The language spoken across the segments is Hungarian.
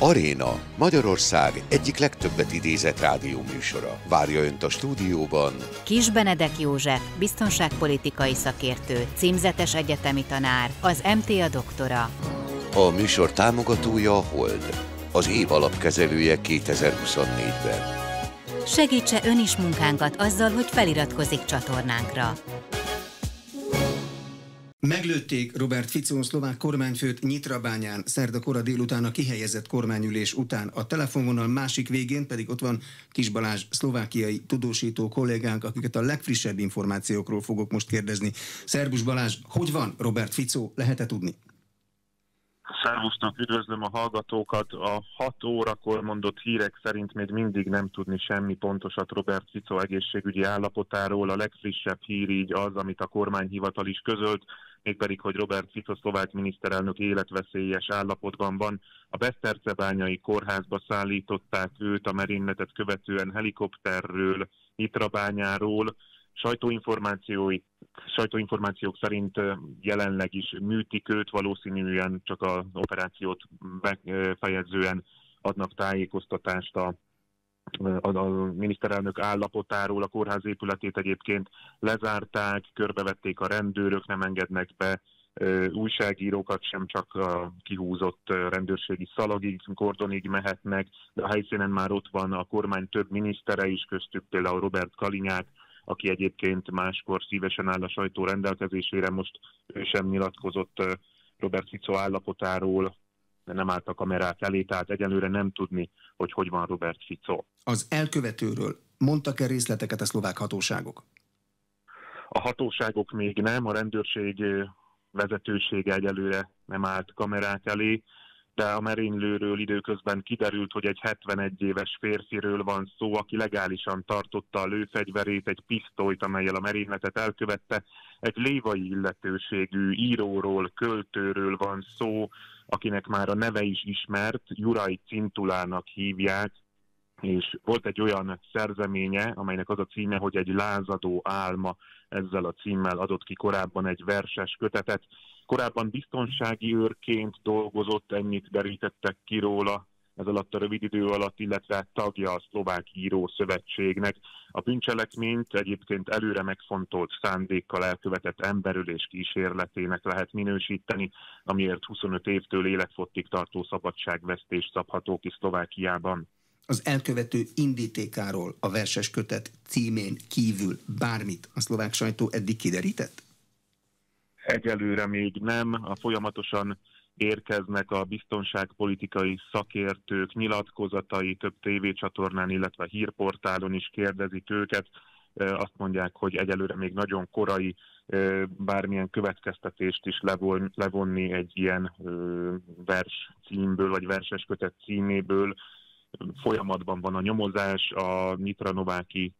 Aréna, Magyarország egyik legtöbbet idézett rádióműsora. Várja Önt a stúdióban Kiss Benedek József, biztonságpolitikai szakértő, címzetes egyetemi tanár, az MTA doktora. A műsor támogatója a Hold, az év alapkezelője 2024-ben. Segítse Ön is munkánkat azzal, hogy feliratkozik csatornánkra. Meglőtték Robert Fico szlovák kormányfőt Nyitrabányán szerda kora délután a kihelyezett kormányülés után. A telefonvonal másik végén pedig ott van Kiss Balázs, szlovákiai tudósító kollégánk, akiket a legfrissebb információkról fogok most kérdezni. Szerbusz Balázs, hogy van Robert Fico, lehet-e tudni? Szervusznak, üdvözlöm a hallgatókat. A 6 órakor mondott hírek szerint még mindig nem tudni semmi pontosat Robert Fico egészségügyi állapotáról. A legfrissebb hír így az, amit a kormányhivatal is közölt, mégpedig, hogy Robert Fico szlovák miniszterelnök életveszélyes állapotban van. A Besztercebányai kórházba szállították őt a merényletet követően helikopterről, Nyitrabányáról. Sajtóinformációk szerint jelenleg is műtik őt, valószínűen csak az operációt befejezően adnak tájékoztatást a miniszterelnök állapotáról. A kórház épületét egyébként lezárták, körbevették a rendőrök, nem engednek be újságírókat sem, csak a kihúzott rendőrségi szalagig, kordonig mehetnek, de a helyszínen már ott van a kormány több minisztere is, köztük például Robert Kalinyák, aki egyébként máskor szívesen áll a sajtó rendelkezésére, most ő sem nyilatkozott Robert Fico állapotáról, nem állt a kamerák elé, tehát egyelőre nem tudni, hogy van Robert Fico. Az elkövetőről mondtak-e részleteket a szlovák hatóságok? A hatóságok még nem, a rendőrség vezetősége egyelőre nem állt kamerák elé, de a merénylőről időközben kiderült, hogy egy 71 éves férfiről van szó, aki legálisan tartotta a lőfegyverét, egy pisztolyt, amellyel a merényletet elkövette. Egy lévai illetőségű íróról, költőről van szó, akinek már a neve is ismert, Juraj Cintulának hívják, és volt egy olyan szerzeménye, amelynek az a címe, hogy egy lázadó álma, ezzel a címmel adott ki korábban egy verses kötetet. Korábban biztonsági őrként dolgozott, ennyit derítettek ki róla ez alatt a rövid idő alatt, illetve tagja a Szlovák Író Szövetségnek. A bűncselekményt egyébként előre megfontolt szándékkal elkövetett emberölés kísérletének lehet minősíteni, amiért 25 évtől életfogytig tartó szabadságvesztést szabható ki Szlovákiában. Az elkövető indítékáról a verses kötet címén kívül bármit a szlovák sajtó eddig kiderített? Egyelőre még nem. A folyamatosan érkeznek a biztonságpolitikai szakértők nyilatkozatai, több tévécsatornán, illetve hírportálon is kérdezik őket. Azt mondják, hogy egyelőre még nagyon korai bármilyen következtetést is levonni egy ilyen vers címből, vagy verses kötet címéből. Folyamatban van a nyomozás, a Nyitra-Nováki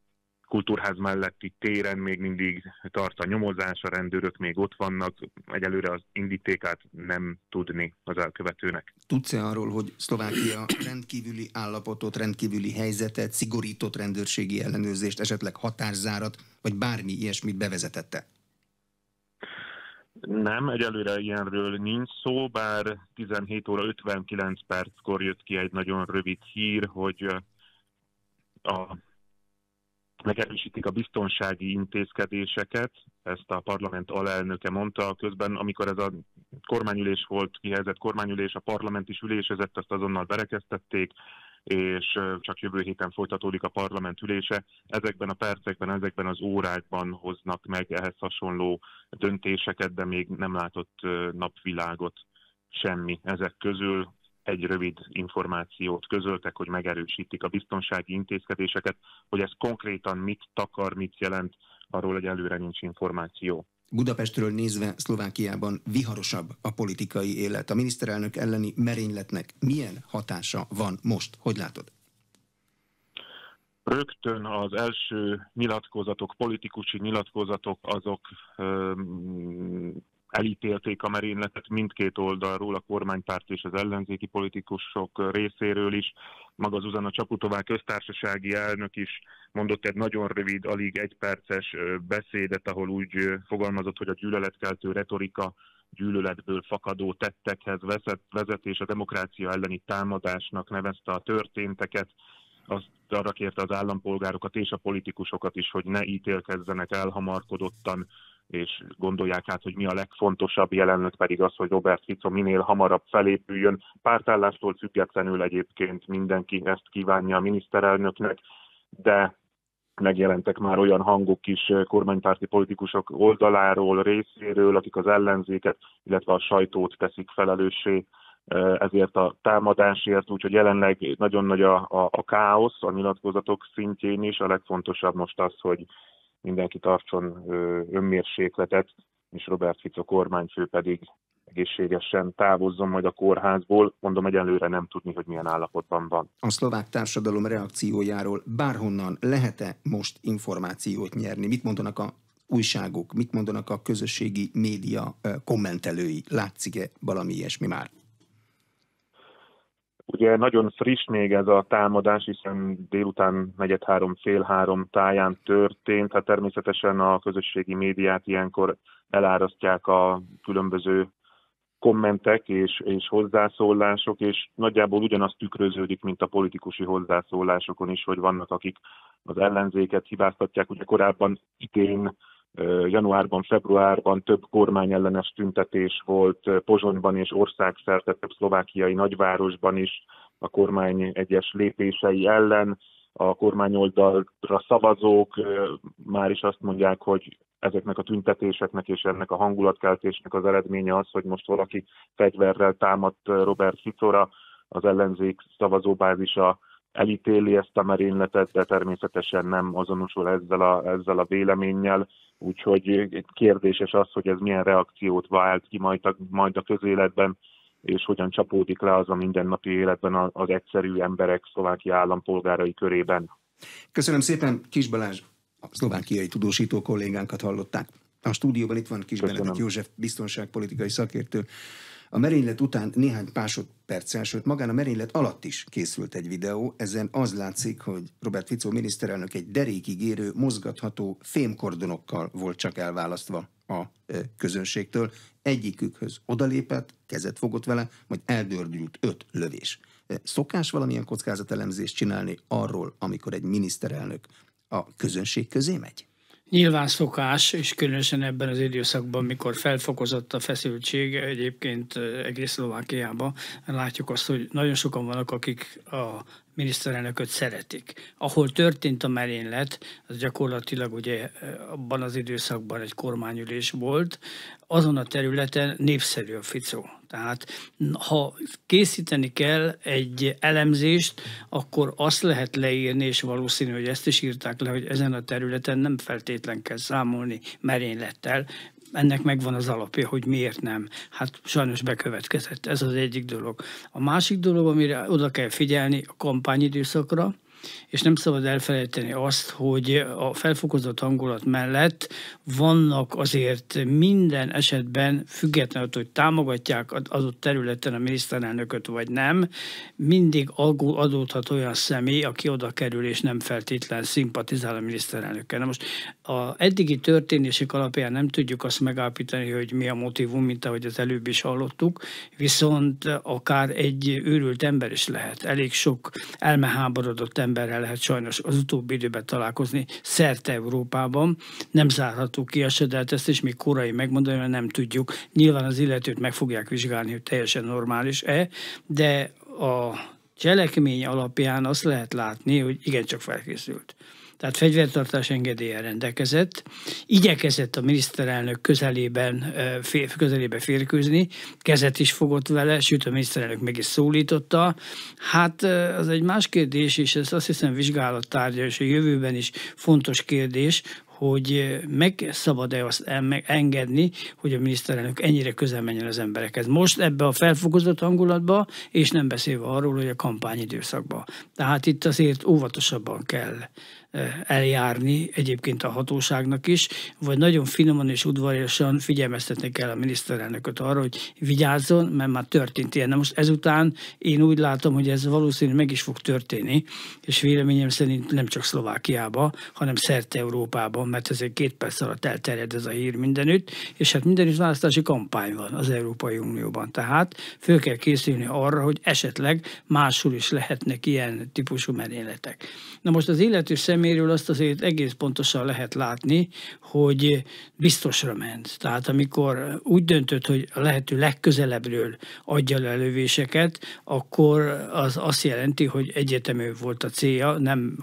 kultúrház melletti téren még mindig tart a nyomozás, a rendőrök még ott vannak, egyelőre az indítékát nem tudni az elkövetőnek. Tudsz-e arról, hogy Szlovákia rendkívüli állapotot, rendkívüli helyzetet, szigorított rendőrségi ellenőrzést, esetleg határzárat, vagy bármi ilyesmit bevezetette? Nem, egyelőre ilyenről nincs szó, bár 17 óra 59 perckor jött ki egy nagyon rövid hír, hogy megerősítik a biztonsági intézkedéseket, ezt a parlament alelnöke mondta, közben amikor ez a kormányülés volt, kihelyezett kormányülés, a parlament is ülésezett, azt azonnal berekeztették, és csak jövő héten folytatódik a parlament ülése. Ezekben a percekben, ezekben az órákban hoznak meg ehhez hasonló döntéseket, de még nem látott napvilágot semmi ezek közül. Egy rövid információt közöltek, hogy megerősítik a biztonsági intézkedéseket, hogy ez konkrétan mit takar, mit jelent, arról egyelőre nincs információ. Budapestről nézve Szlovákiában viharosabb a politikai élet. A miniszterelnök elleni merényletnek milyen hatása van most? Hogy látod? Rögtön az első nyilatkozatok, politikusi nyilatkozatok, azok elítélték a merényletet mindkét oldalról, a kormánypárt és az ellenzéki politikusok részéről is. Maga Zuzana Csaputová köztársasági elnök is mondott egy nagyon rövid, alig egyperces beszédet, ahol úgy fogalmazott, hogy a gyűlöletkeltő retorika gyűlöletből fakadó tettekhez vezet, és a demokrácia elleni támadásnak nevezte a történteket. Azt arra kérte az állampolgárokat és a politikusokat is, hogy ne ítélkezzenek elhamarkodottan, és gondolják át, hogy mi a legfontosabb, jelenleg pedig az, hogy Robert Fico minél hamarabb felépüljön. Pártállástól függetlenül egyébként mindenki ezt kívánja a miniszterelnöknek, de megjelentek már olyan hangok is kormánypárti politikusok oldaláról, részéről, akik az ellenzéket, illetve a sajtót teszik felelőssé ezért a támadásért, úgyhogy jelenleg nagyon nagy a káosz a nyilatkozatok szintjén is. A legfontosabb most az, hogy mindenki tartson önmérsékletet, és Robert Fico kormányfő pedig egészségesen távozzon majd a kórházból. Mondom, egyelőre nem tudni, hogy milyen állapotban van. A szlovák társadalom reakciójáról bárhonnan lehet-e most információt nyerni? Mit mondanak a újságok, mit mondanak a közösségi média kommentelői? Látszik-e valami ilyesmi már? Ugye nagyon friss még ez a támadás, hiszen délután 2:30, fél 3 táján történt. Hát természetesen a közösségi médiát ilyenkor elárasztják a különböző kommentek és hozzászólások, és nagyjából ugyanaz tükröződik, mint a politikusi hozzászólásokon is, hogy vannak, akik az ellenzéket hibáztatják. Ugye korábban idén, januárban, februárban több kormányellenes tüntetés volt Pozsonyban és országszerte több szlovákiai nagyvárosban is a kormány egyes lépései ellen. A kormányoldalra szavazók már is azt mondják, hogy ezeknek a tüntetéseknek és ennek a hangulatkeltésnek az eredménye az, hogy most valaki fegyverrel támadt Robert Ficóra, az ellenzék szavazóbázisa elítéli ezt a merényletet, de természetesen nem azonosul ezzel a véleménnyel. Úgyhogy kérdéses az, hogy ez milyen reakciót vált ki majd a közéletben, és hogyan csapódik le az a mindennapi életben az egyszerű emberek, szlovákia állampolgárai körében. Köszönöm szépen, Kiss Balázs, a szlovákiai tudósító kollégánkat hallották. A stúdióban itt van Kiss Benedek József, biztonságpolitikai szakértő. A merénylet után néhány másodperccel, sőt magán a merénylet alatt is készült egy videó. Ezen az látszik, hogy Robert Fico miniszterelnök egy derékig érő, mozgatható fémkordonokkal volt csak elválasztva a közönségtől. Egyikükhöz odalépett, kezet fogott vele, majd eldördült 5 lövés. Szokás valamilyen kockázatelemzést csinálni arról, amikor egy miniszterelnök a közönség közé megy? Nyilván szokás, és különösen ebben az időszakban, mikor felfokozott a feszültség egyébként egész Szlovákiában, látjuk azt, hogy nagyon sokan vannak, akik a miniszterelnököt szeretik. Ahol történt a merénylet, az gyakorlatilag ugye abban az időszakban egy kormányülés volt, azon a területen népszerű a Fico. Tehát ha készíteni kell egy elemzést, akkor azt lehet leírni, és valószínű, hogy ezt is írták le, hogy ezen a területen nem feltétlen kell számolni merénylettel. Ennek megvan az alapja, hogy miért nem. Hát sajnos bekövetkezett. Ez az egyik dolog. A másik dolog, amire oda kell figyelni a kampányidőszakra, és nem szabad elfelejteni azt, hogy a felfokozott hangulat mellett vannak azért minden esetben, függetlenül, hogy támogatják az adott területen a miniszterelnököt vagy nem, mindig adódhat olyan személy, aki oda kerül és nem feltétlen szimpatizál a miniszterelnökkel. Na most az eddigi történések alapján nem tudjuk azt megállapítani, hogy mi a motívum, mint ahogy az előbb is hallottuk, viszont akár egy őrült ember is lehet. Elég sok elmeháborodott emberrel lehet sajnos az utóbbi időben találkozni szerte Európában. Nem zárható ki a se, de hát ezt is még korai megmondani, mert nem tudjuk. Nyilván az illetőt meg fogják vizsgálni, hogy teljesen normális-e, de a cselekmény alapján azt lehet látni, hogy igencsak felkészült. Tehát fegyvertartás engedéllyel rendelkezett, igyekezett a miniszterelnök közelébe férkőzni, kezet is fogott vele, sőt a miniszterelnök meg is szólította. Hát az egy más kérdés, és ez azt hiszem vizsgálattárgya, és a jövőben is fontos kérdés, hogy meg szabad-e azt engedni, hogy a miniszterelnök ennyire közel menjen az emberekhez. Most ebbe a felfokozott hangulatba, és nem beszélve arról, hogy a kampányidőszakban. Tehát itt azért óvatosabban kell eljárni egyébként a hatóságnak is, vagy nagyon finoman és udvariasan figyelmeztetni kell a miniszterelnököt arra, hogy vigyázzon, mert már történt ilyen. Na most ezután én úgy látom, hogy ez valószínűleg meg is fog történni, és véleményem szerint nem csak Szlovákiában, hanem szerte Európában, mert ezért 2 perc alatt elterjed ez a hír mindenütt, és hát mindenütt választási kampány van az Európai Unióban. Tehát föl kell készülni arra, hogy esetleg máshol is lehetnek ilyen típusú merényletek. Na most az illető szeméről azt azért egész pontosan lehet látni, hogy biztosra ment. Tehát amikor úgy döntött, hogy a lehető legközelebbről adja le a lövéseket, akkor az azt jelenti, hogy egyetemű volt a célja, nem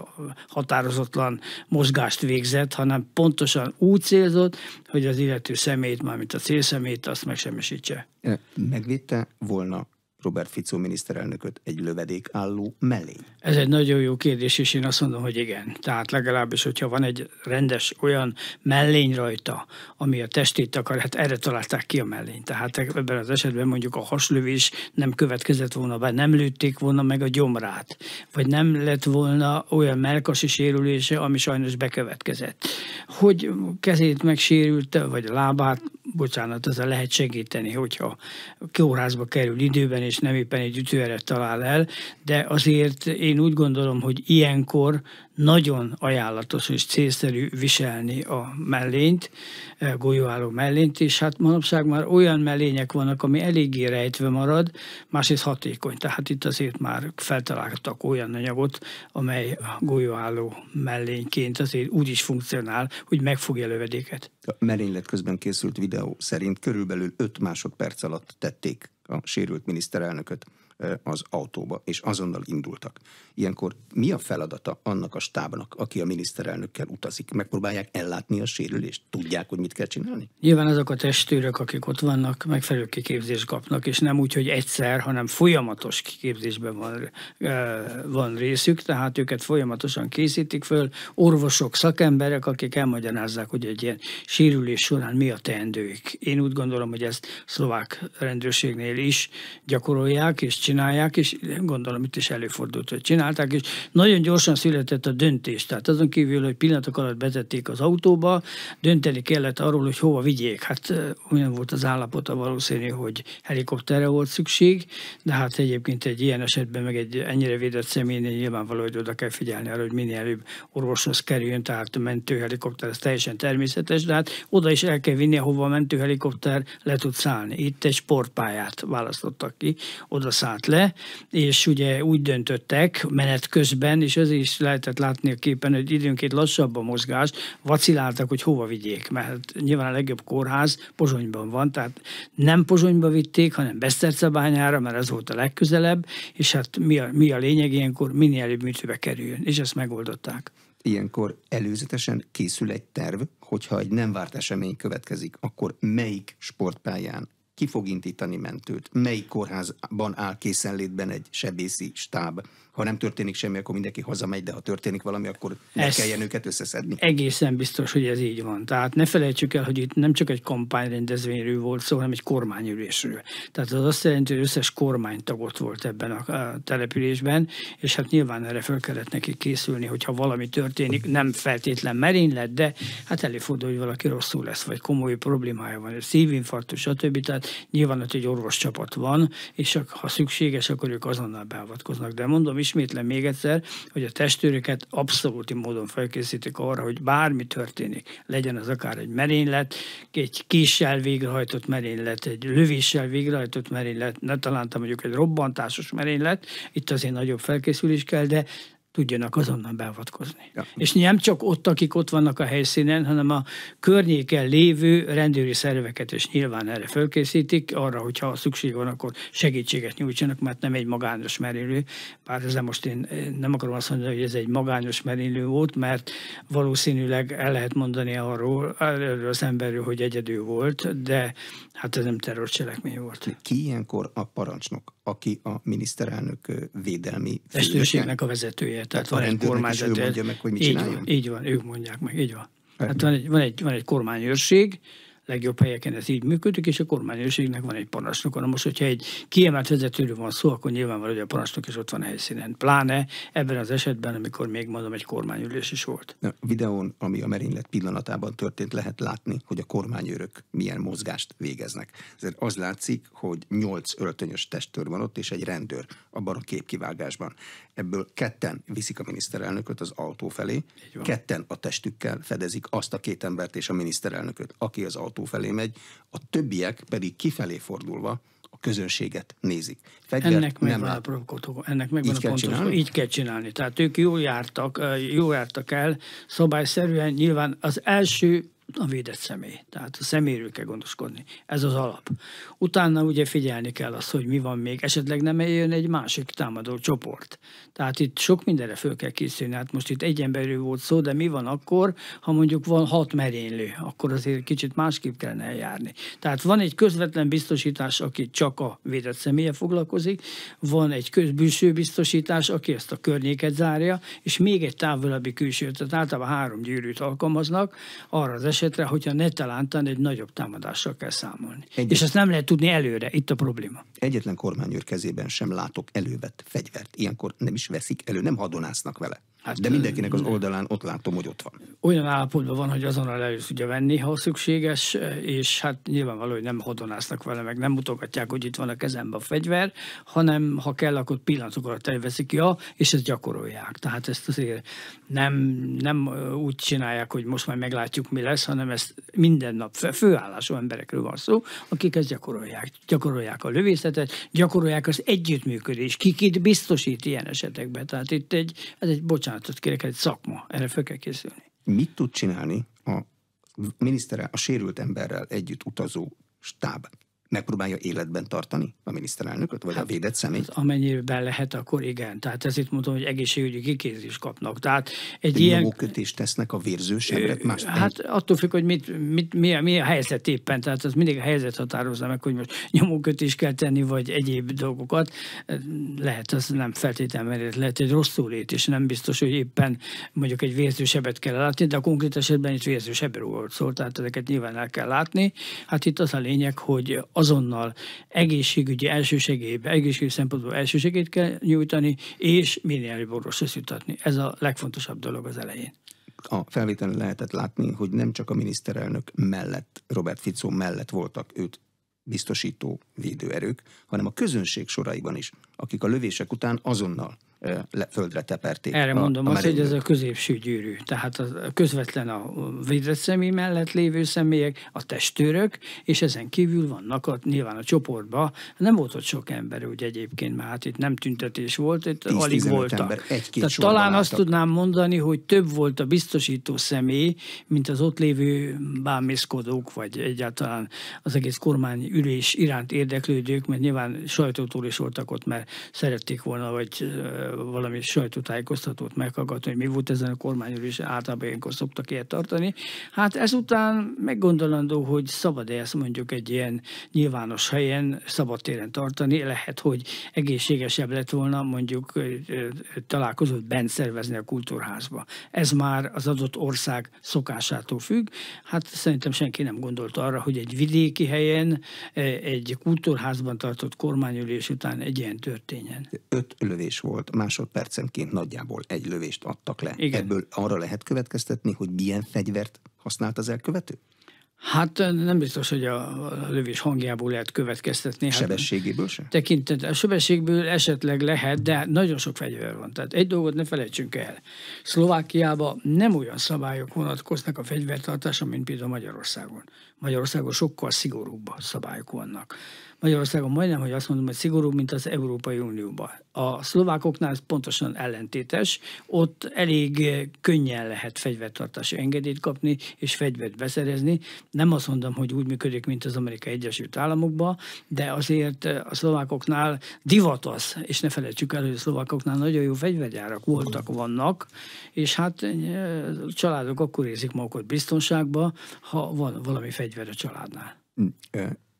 határozatlan mozgást végzett, hanem pontosan úgy célzott, hogy az illető személyt, mármint a célszemélyt, azt megsemmisítse. Megvédte volna Robert Fico miniszterelnököt egy lövedékálló mellény? Ez egy nagyon jó kérdés, és én azt mondom, hogy igen. Tehát legalábbis, hogyha van egy rendes olyan mellény rajta, ami a testét akar, hát erre találták ki a mellényt. Tehát ebben az esetben mondjuk a haslövés nem következett volna be, nem lőtték volna meg a gyomrát, vagy nem lett volna olyan mellkasi sérülése, ami sajnos bekövetkezett. Hogy kezét megsérülte, vagy a lábát, bocsánat, ezzel lehet segíteni, hogyha kórházba kerül időben, és nem éppen egy ütőeret talál el, de azért én úgy gondolom, hogy ilyenkor nagyon ajánlatos és célszerű viselni a mellényt, golyóálló mellényt, és hát manapság már olyan mellények vannak, ami eléggé rejtve marad, másrészt hatékony. Tehát itt azért már feltaláltak olyan anyagot, amely golyóálló mellényként azért úgy is funkcionál, hogy megfogja a lövedéket. A merénylet közben készült videó szerint körülbelül 5 másodperc alatt tették a sérült miniszterelnököt az autóba, és azonnal indultak. Ilyenkor mi a feladata annak a stábnak, aki a miniszterelnökkel utazik? Megpróbálják ellátni a sérülést? Tudják, hogy mit kell csinálni? Nyilván azok a testőrök, akik ott vannak, megfelelő kiképzést kapnak, és nem úgy, hogy egyszer, hanem folyamatos kiképzésben van részük, tehát őket folyamatosan készítik föl, orvosok, szakemberek, akik elmagyarázzák, hogy egy ilyen sérülés során mi a teendőik. Én úgy gondolom, hogy ezt szlovák rendőrségnél is gyakorolják, és csinálják, és gondolom itt is előfordult, hogy csinálták, és nagyon gyorsan született a döntés. Tehát azon kívül, hogy pillanatok alatt betették az autóba, dönteni kellett arról, hogy hova vigyék. Hát olyan volt az állapota valószínű, hogy helikopterre volt szükség, de hát egyébként egy ilyen esetben, meg egy ennyire védett személynél nyilvánvaló, hogy oda kell figyelni arra, hogy minél előbb orvoshoz kerüljön, tehát a mentőhelikopter, ez teljesen természetes, de hát oda is el kell vinni, ahova a mentőhelikopter le tud szállni. Itt egy sportpályát választottak ki, oda szállt le, és ugye úgy döntöttek menet közben, és ez is lehetett látni a képen, hogy időnként lassabb a mozgás, vaciláltak, hogy hova vigyék, mert nyilván a legjobb kórház Pozsonyban van, tehát nem Pozsonyba vitték, hanem Besztercebányára, mert ez volt a legközelebb, és hát mi a lényeg ilyenkor, minél előbb műtőbe kerüljön, és ezt megoldották. Ilyenkor előzetesen készül egy terv, hogyha egy nem várt esemény következik, akkor melyik sportpályán ki fog indítani mentőt? Melyik kórházban áll készenlétben egy sebészi stáb? Ha nem történik semmi, akkor mindenki hazamegy, de ha történik valami, akkor ne kelljen őket összeszedni. Egészen biztos, hogy ez így van. Tehát ne felejtsük el, hogy itt nem csak egy kampányrendezvényről volt szó, hanem egy kormányülésről. Tehát az azt jelenti, hogy összes kormánytag ott volt ebben a településben, és hát nyilván erre fel kellett neki készülni, hogyha valami történik, nem feltétlen merénylet, de hát előfordul, hogy valaki rosszul lesz, vagy komoly problémája van, szívinfarktus, stb. Tehát nyilván ott egy orvoscsapat van, és ha szükséges, akkor ők azonnal beavatkoznak. De mondom, ismétlem még egyszer, hogy a testőröket abszolút módon felkészítik arra, hogy bármi történik, legyen az akár egy merénylet, egy késsel végrehajtott merénylet, egy lövéssel végrehajtott merénylet, ne találtam mondjuk egy robbantásos merénylet, itt azért nagyobb felkészülés kell, de tudjanak azonnal beavatkozni. Ja. És nem csak ott, akik ott vannak a helyszínen, hanem a környéken lévő rendőri szerveket is nyilván erre felkészítik, arra, hogyha szükség van, akkor segítséget nyújtsanak, mert nem egy magányos merénylő. Bár ezzel most én nem akarom azt mondani, hogy ez egy magányos merénylő volt, mert valószínűleg el lehet mondani arról az emberről, hogy egyedül volt, de hát ez nem terrorcselekmény volt. Ki ilyenkor a parancsnok, aki a miniszterelnök védelmi testőrségnek a vezetője? Tehát van egy kormányzat. Ő mondja meg, hogy mit csináljon? Így van, ők mondják meg, így van. Hát van egy kormányőrség, legjobb helyeken ez így működik, és a kormányőrségnek van egy parancsnoka. Na most, hogyha egy kiemelt vezetőről van szó, akkor nyilvánvaló, hogy a parancsnok is ott van a helyszínen. Pláne ebben az esetben, amikor még mondom, egy kormányülés is volt. A videón, ami a merénylet pillanatában történt, lehet látni, hogy a kormányőrök milyen mozgást végeznek. Ezért az látszik, hogy 8 öltönyös testőr van ott, és egy rendőr abban a képkivágásban. Ebből 2 viszik a miniszterelnököt az autó felé, 2 a testükkel fedezik azt a 2 embert és a miniszterelnököt, aki az autó felé megy, a többiek pedig kifelé fordulva a közönséget nézik. Ennek megvan a pontos, így kell csinálni. Tehát ők jól jártak el, szabályszerűen nyilván az első a védett személy. Tehát a személyről kell gondoskodni. Ez az alap. Utána ugye figyelni kell azt, hogy mi van még. Esetleg nem jön egy másik támadó csoport. Tehát itt sok mindenre föl kell készülni. Hát most itt egy emberről volt szó, de mi van akkor, ha mondjuk van 6 merénylő, akkor azért kicsit másképp kellene eljárni. Tehát van egy közvetlen biztosítás, aki csak a védett személye foglalkozik, van egy közbülső biztosítás, aki ezt a környéket zárja, és még egy távolabbi külső, tehát általában 3 gyűrűt alkalmaznak arra az esetre, hogyha netalántán egy nagyobb támadással kell számolni. És ezt nem lehet tudni előre, itt a probléma. Egyetlen kormányőr kezében sem látok elővett fegyvert. Ilyenkor nem is veszik elő, nem hadonásznak vele. Hát, de mindenkinek az oldalán ott látom, hogy ott van. Olyan állapotban van, hogy azonnal elő tudja venni, ha szükséges, és hát nyilvánvaló, hogy nem hodonásznak vele, meg nem mutogatják, hogy itt van a kezemben a fegyver, hanem ha kell, akkor pillanatok alatt elveszik, és ezt gyakorolják. Tehát ezt azért nem úgy csinálják, hogy most majd meglátjuk, mi lesz, hanem ezt minden nap főállású emberekről van szó, akik ezt gyakorolják. Gyakorolják a lövészetet, gyakorolják az együttműködést, kikit biztosít ilyen esetekben. Tehát itt ez egy bocsánatot kérek, egy szakma, erre fel kell készülni. Mit tud csinálni a miniszterrel, a sérült emberrel együtt utazó stáb? Megpróbálja életben tartani a miniszterelnököt, vagy a védett személyt? Amennyiben lehet, akkor igen. Tehát ezért mondom, hogy egészségügyi kiképzést kapnak. Tehát egy ilyen nyomókötést tesznek a vérző semre? Hát attól függ, hogy mi a helyzet éppen. Tehát az mindig a helyzet határozza meg, hogy most nyomókötést kell tenni, vagy egyéb dolgokat. Lehet, az nem feltétlenül, lehet egy rosszul és nem biztos, hogy éppen mondjuk egy vérzősebet kell látni, de a konkrét esetben itt vérzősebről volt szó, tehát ezeket nyilván el kell látni. Hát itt az a lényeg, hogy azonnal egészségügyi szempontból elsősegélyt kell nyújtani, és minél előbb orvoshoz jutatni. Ez a legfontosabb dolog az elején. A felvételen lehetett látni, hogy nem csak a miniszterelnök mellett, Robert Fico mellett voltak őt biztosító védőerők, hanem a közönség soraiban is, akik a lövések után azonnal földre teperték. Erre mondom azt, hogy ez a középső gyűrű. Tehát közvetlen a védett személy mellett lévő személyek, a testőrök, és ezen kívül vannak nyilván a csoportban. Nem volt ott sok ember, ugye egyébként, mert hát itt nem tüntetés volt, itt alig voltak. Tehát talán azt tudnám mondani, hogy több volt a biztosító személy, mint az ott lévő bámészkodók, vagy egyáltalán az egész kormányülés iránt érdeklődők, mert nyilván sajtótól is voltak ott, mert szerették volna, vagy valami sajtótájékoztatót meghallgatni, hogy mi volt ezen a kormányülés, általában ilyenkor szoktak ilyet tartani. Hát ezután meggondolandó, hogy szabad-e ezt mondjuk egy ilyen nyilvános helyen, szabadtéren tartani, lehet, hogy egészségesebb lett volna mondjuk találkozót bent szervezni a kultúrházba. Ez már az adott ország szokásától függ. Hát szerintem senki nem gondolt arra, hogy egy vidéki helyen, egy kultúrházban tartott kormányülés után egy ilyen történjen. 5 lövés volt, másodpercenként nagyjából egy lövést adtak le. Igen. Ebből arra lehet következtetni, hogy milyen fegyvert használt az elkövető? Hát nem biztos, hogy a lövés hangjából lehet következtetni. Sebességéből sem? A sebességből esetleg lehet, de nagyon sok fegyver van. Tehát egy dolgot ne felejtsünk el. Szlovákiában nem olyan szabályok vonatkoznak a fegyvertartásra, mint például Magyarországon. Magyarországon sokkal szigorúbb szabályok vannak. Magyarországon majdnem, hogy azt mondom, hogy szigorúbb, mint az Európai Unióban. A szlovákoknál ez pontosan ellentétes. Ott elég könnyen lehet fegyvertartási engedélyt kapni, és fegyvert beszerezni. Nem azt mondom, hogy úgy működik, mint az Amerikai Egyesült Államokban, de azért a szlovákoknál divat az, és ne felejtsük el, hogy a szlovákoknál nagyon jó fegyvergyárak voltak, vannak, és hát a családok akkor érzik magukat biztonságban, ha van valami fegyver a családnál.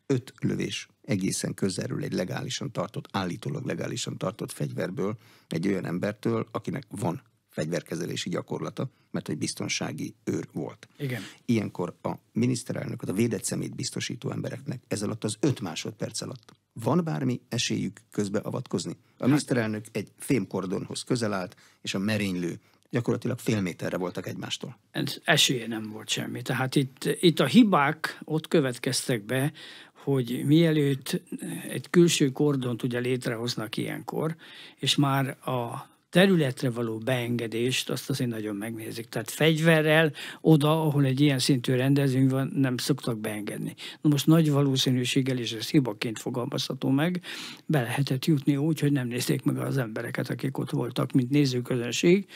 5 lövés egészen közelről egy legálisan tartott, állítólag legálisan tartott fegyverből egy olyan embertől, akinek van fegyverkezelési gyakorlata, mert hogy biztonsági őr volt. Igen. Ilyenkor a miniszterelnököt, a védett szemét biztosító embereknek ez alatt az 5 másodperc alatt van bármi esélyük közbeavatkozni? A miniszterelnök egy fémkordonhoz közel állt, és a merénylő gyakorlatilag fél méterre voltak egymástól. Ez esélye nem volt semmi. Tehát itt a hibák ott következtek be, hogy mielőtt egy külső kordont ugye létrehoznak ilyenkor, és már a területre való beengedést azt azért nagyon megnézik. Tehát fegyverrel oda, ahol egy ilyen szintű rendezvény van, nem szoktak beengedni. Na most nagy valószínűséggel, és ez hibaként fogalmazható meg, be lehetett jutni úgy, hogy nem nézték meg az embereket, akik ott voltak, mint nézőközönség.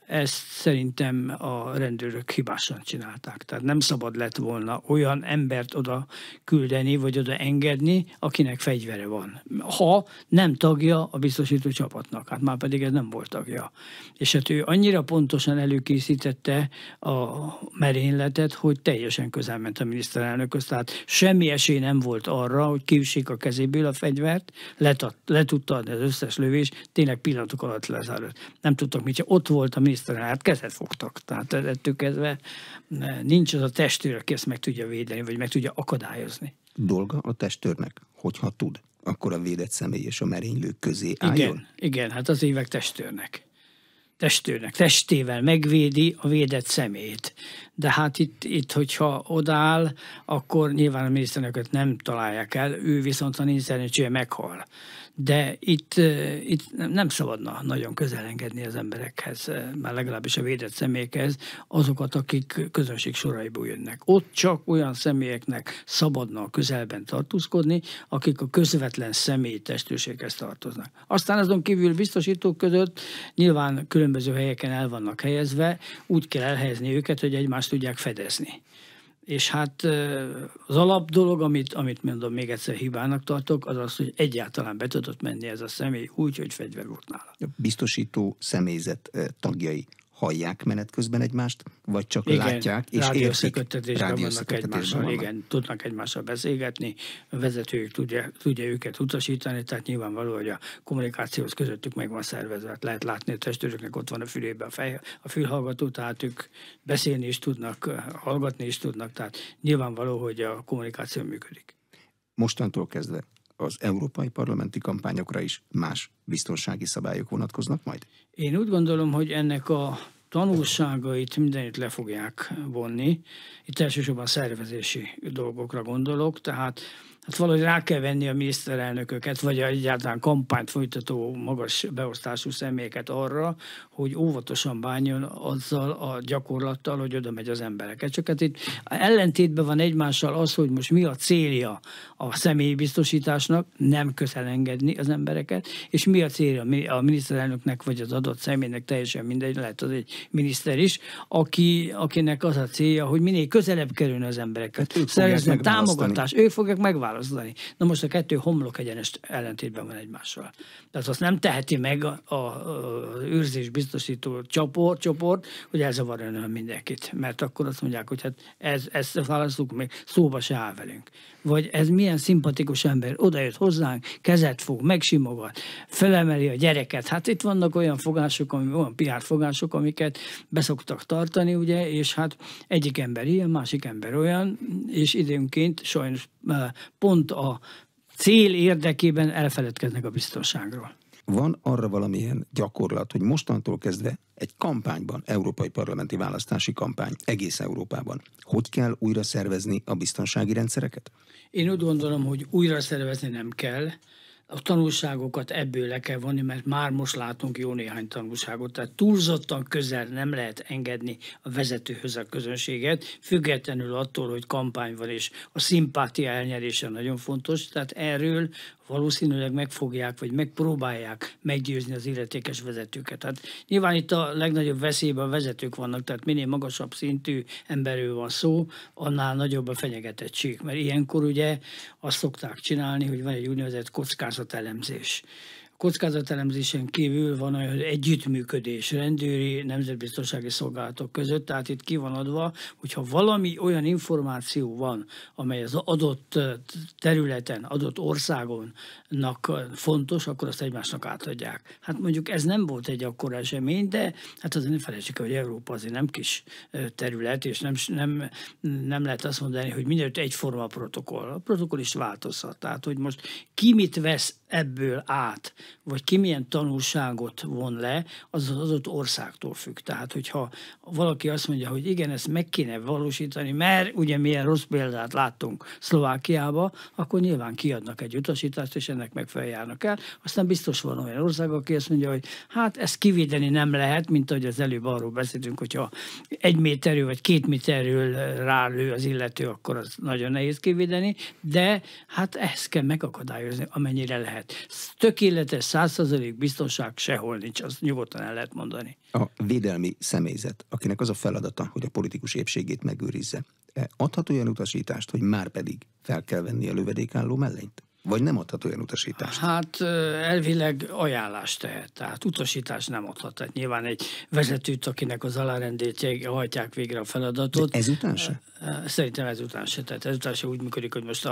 Ezt szerintem a rendőrök hibásan csinálták. Tehát nem szabad lett volna olyan embert oda küldeni, vagy oda engedni, akinek fegyvere van. Ha nem tagja a biztosító csapatnak, hát már pedig ez nem volt tagja. És hát ő annyira pontosan előkészítette a merényletet, hogy teljesen közel ment a miniszterelnökhöz. Tehát semmi esély nem volt arra, hogy kiüssék a kezéből a fegyvert, le tudta adni az összes lövés, tényleg pillanatok alatt lezárult. Nem tudtak mit, ott volt a miniszterelnök, kezet fogtak. Tehát ettől kezdve nincs az a testőr, aki ezt meg tudja védeni, vagy meg tudja akadályozni. Dolga a testőrnek, hogyha tud, akkor a védett személy és a merénylő közé álljon? Igen, hát az évek testőrnek, testével megvédi a védett személyt. De hát itt hogyha odáll, akkor nyilván a miniszterelnököt nem találják el, ő viszont a nincs szerencsére meghal. De itt nem szabadna nagyon közel engedni az emberekhez, már legalábbis a védett személyekhez, azokat, akik közönség soraiból jönnek. Ott csak olyan személyeknek szabadna a közelben tartózkodni, akik a közvetlen személyi testőrséghez tartoznak. Aztán azon kívül biztosítók között nyilván különböző helyeken el vannak helyezve, úgy kell elhelyezni őket, hogy egymást tudják fedezni. És hát az alap dolog, amit mondom még egyszer hibának tartok, az az, hogy egyáltalán be tudott menni ez a személy úgy, hogy fegyver volt nála. A biztosító személyzet tagjai hallják menet közben egymást, vagy csak látják és értik? Rádiószököttetésben vannak egymással, igen, tudnak egymással beszélgetni, a vezetőjük tudja őket utasítani, tehát nyilvánvaló, hogy a kommunikációhoz közöttük meg van szervezve. Lehet látni, a testőröknek ott van a fülében a fülhallgató, tehát ők beszélni is tudnak, hallgatni is tudnak, tehát nyilvánvaló, hogy a kommunikáció működik. Mostantól kezdve az európai parlamenti kampányokra is más biztonsági szabályok vonatkoznak majd? Én úgy gondolom, hogy ennek a tanulságait mindenütt le fogják vonni. Itt elsősorban szervezési dolgokra gondolok, tehát valahogy rá kell venni a miniszterelnököket, vagy egyáltalán kampányt folytató magas beosztású személyeket arra, hogy óvatosan bánjon azzal a gyakorlattal, hogy oda megy az embereket. Csak hát itt ellentétben van egymással az, hogy most mi a célja a személyi biztosításnak, nem közel engedni az embereket, és mi a célja a miniszterelnöknek, vagy az adott személynek, teljesen mindegy, lehet az egy miniszter is, akinek az a célja, hogy minél közelebb kerülne az embereket. Szerezzen támogatást, ők fogják megválasztani. Na most a kettő homlok egyenes ellentétben van egymással. Tehát azt nem teheti meg a őrzés biztosító csoport, hogy elzavarjon mindenkit. Mert akkor azt mondják, hogy hát ezt választjuk meg, szóba se áll velünk. Vagy ez milyen szimpatikus ember, odajött hozzánk, kezet fog, megsimogat, felemeli a gyereket. Hát itt vannak olyan fogások, olyan PR fogások, amiket beszoktak tartani, ugye, és hát egyik ember ilyen, másik ember olyan, és időnként sajnos pont a cél érdekében elfeledkeznek a biztonságról. Van arra valamilyen gyakorlat, hogy mostantól kezdve egy kampányban, európai parlamenti választási kampány egész Európában, hogy kell újra szervezni a biztonsági rendszereket? Én úgy gondolom, hogy újra szervezni nem kell. A tanulságokat ebből le kell vonni, mert már most látunk jó néhány tanulságot, tehát túlzottan közel nem lehet engedni a vezetőhöz a közönséget, függetlenül attól, hogy kampány van, és a szimpátia elnyerése nagyon fontos, tehát erről valószínűleg megfogják, vagy megpróbálják meggyőzni az illetékes vezetőket. Tehát nyilván itt a legnagyobb veszélyben a vezetők vannak, tehát minél magasabb szintű emberről van szó, annál nagyobb a fenyegetettség. Mert ilyenkor ugye azt szokták csinálni, hogy van egy úgynevezett kockázatelemzés. kockázatelemzésen kívül van olyan együttműködés rendőri, nemzetbiztonsági szolgálatok között, tehát itt ki van adva, hogyha valami olyan információ van, amely az adott területen, adott országonnak fontos, akkor azt egymásnak átadják. Hát mondjuk ez nem volt egy akkora esemény, de hát azért ne felejtsük el, hogy Európa azért nem kis terület, és nem lehet azt mondani, hogy mindenütt egyforma a protokoll. A protokoll is változhat. Tehát, hogy most ki mit vesz ebből át, vagy ki milyen tanulságot von le, az adott országtól függ. Tehát, hogyha valaki azt mondja, hogy igen, ezt meg kéne valósítani, mert ugye milyen rossz példát láttunk Szlovákiába, akkor nyilván kiadnak egy utasítást, és ennek megfelelően járnak el. Aztán biztos van olyan ország, aki azt mondja, hogy hát ezt kivédeni nem lehet, mint ahogy az előbb arról beszéltünk, hogyha 1 méterről vagy 2 méterről rálő az illető, akkor az nagyon nehéz kivédeni, de hát ezt kell megakadályozni, amennyire lehet. Tökéletes 100% biztonság sehol nincs, azt nyugodtan el lehet mondani. A védelmi személyzet, akinek az a feladata, hogy a politikus épségét megőrizze, adhat olyan utasítást, hogy már pedig fel kell venni a lövedékálló mellényt? Vagy nem adhat olyan utasítást? Hát elvileg ajánlást tehet, tehát utasítást nem adhat. Tehát nyilván egy vezetőt, akinek az alárendétjei hajtják végre a feladatot. De ezután se? Szerintem ezután se. Tehát ezután se úgy működik, hogy most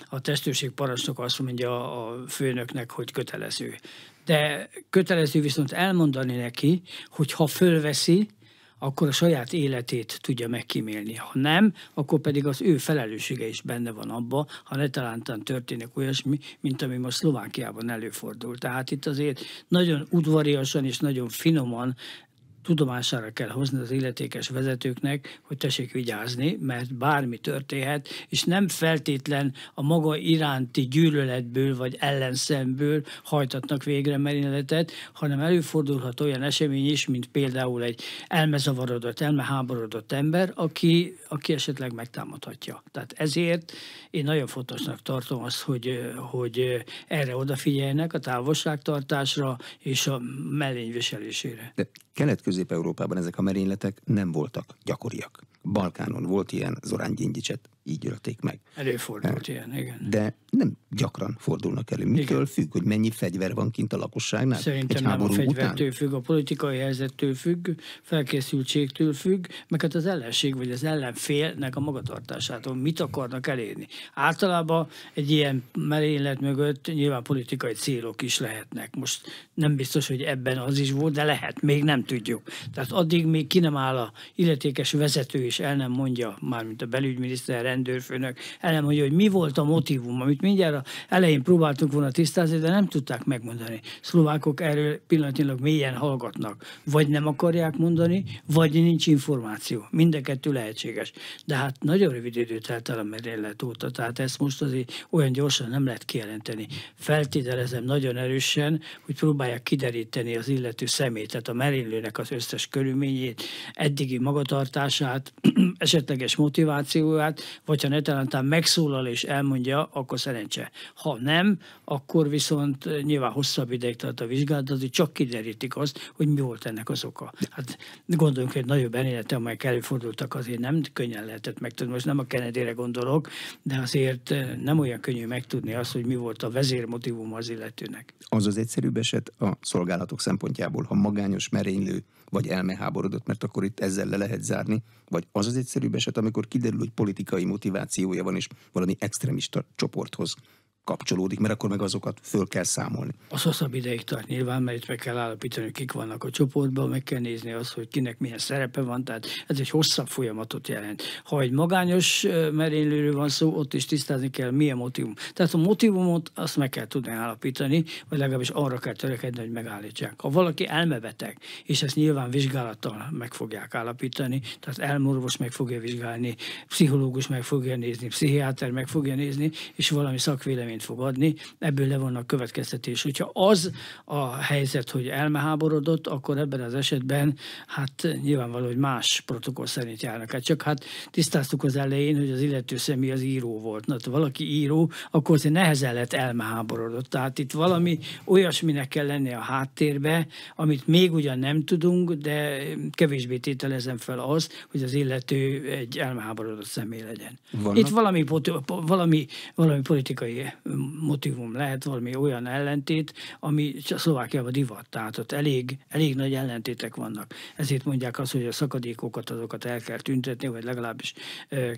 a testőrségparancsnok azt mondja a főnöknek, hogy kötelező. De kötelező viszont elmondani neki, hogy ha fölveszi, akkor a saját életét tudja megkímélni. Ha nem, akkor pedig az ő felelőssége is benne van abba, ha netalántán történik olyasmi, mint ami most Szlovákiában előfordul. Tehát itt azért nagyon udvariasan és nagyon finoman tudomására kell hozni az illetékes vezetőknek, hogy tessék vigyázni, mert bármi történhet, és nem feltétlen a maga iránti gyűlöletből vagy ellenszemből hajtatnak végre merényletet, hanem előfordulhat olyan esemény is, mint például egy elmezavarodott, elmeháborodott ember, aki esetleg megtámadhatja. Tehát ezért én nagyon fontosnak tartom azt, hogy erre odafigyeljenek, a távolságtartásra és a mellényviselésére. De Kelet-Közép-Európában ezek a merényletek nem voltak gyakoriak. Balkánon volt ilyen, Zorán Gyingyicset így ölték meg. Előfordult ilyen, igen. De nem gyakran fordulnak elő. Mitől függ, hogy mennyi fegyver van kint a lakosságnál? Szerintem nem a fegyvertől függ, a politikai helyzettől függ, felkészültségtől függ, meg hát az ellenség vagy az ellenfélnek a magatartásától. Mit akarnak elérni? Általában egy ilyen merénylet mögött nyilván politikai célok is lehetnek. Most nem biztos, hogy ebben az is volt, de lehet, még nem tudjuk. Tehát addig még ki nem áll a illetékes vezető, és el nem mondja, mármint a belügyminiszter, rendőrfőnök, el nem mondja, hogy mi volt a motívum, amit mindjárt elején próbáltunk volna tisztázni, de nem tudták megmondani. Szlovákok erről pillanatnyilag mélyen hallgatnak. Vagy nem akarják mondani, vagy nincs információ. Mind a kettő lehetséges. De hát nagyon rövid idő telt el a merénylet óta, tehát ezt most azért olyan gyorsan nem lehet kijelenteni. Feltételezem nagyon erősen, hogy próbálják kideríteni az illető személyt, tehát a merénylőnek az összes körülményét, eddigi magatartását, esetleges motivációját, vagy ha netalántán megszólal és elmondja, akkor szerencse. Ha nem, akkor viszont nyilván hosszabb ideig tart a vizsgálat, azért csak kiderítik azt, hogy mi volt ennek az oka. Hát gondoljunk, hogy nagyobb merényletek, amelyek előfordultak, azért nem könnyen lehetett megtudni. Most nem a Kennedyre gondolok, de azért nem olyan könnyű megtudni azt, hogy mi volt a vezérmotívum az illetőnek. Az az egyszerűbb eset a szolgálatok szempontjából, ha magányos merénylő vagy elmeháborodott, mert akkor itt ezzel le lehet zárni, vagy az az egyszerűbb eset, amikor kiderül, hogy politikai motivációja van, és valami extremista csoporthoz kapcsolódik, mert akkor meg azokat föl kell számolni. Az hosszabb ideig tart nyilván, mert itt meg kell állapítani, hogy kik vannak a csoportban, meg kell nézni azt, hogy kinek milyen szerepe van, tehát ez egy hosszabb folyamatot jelent. Ha egy magányos merénylőről van szó, ott is tisztázni kell, milyen motívum. Tehát a motívumot azt meg kell tudni állapítani, vagy legalábbis arra kell törekedni, hogy megállítsák. Ha valaki elmebeteg, és ezt nyilván vizsgálattal meg fogják állapítani, tehát elmorvos meg fogja vizsgálni, pszichológus meg fogja nézni, pszichiáter meg fogja nézni, és valami szakvélemény fog adni, ebből levonnak következtetés. Hogyha az a helyzet, hogy elmeháborodott, akkor ebben az esetben hát nyilvánvaló, hogy más protokoll szerint járnak. Hát csak hát tisztáztuk az elején, hogy az illető személy az író volt. Na, ha valaki író, akkor azért nehezen lett elmeháborodott. Tehát itt valami olyasminek kell lennie a háttérbe, amit még ugyan nem tudunk, de kevésbé tételezem fel azt, hogy az illető egy elmeháborodott személy legyen. Itt valami politikai motivum lehet, valami olyan ellentét, ami Szlovákiában divat. Tehát ott elég nagy ellentétek vannak. Ezért mondják azt, hogy a szakadékokat azokat el kell tüntetni, vagy legalábbis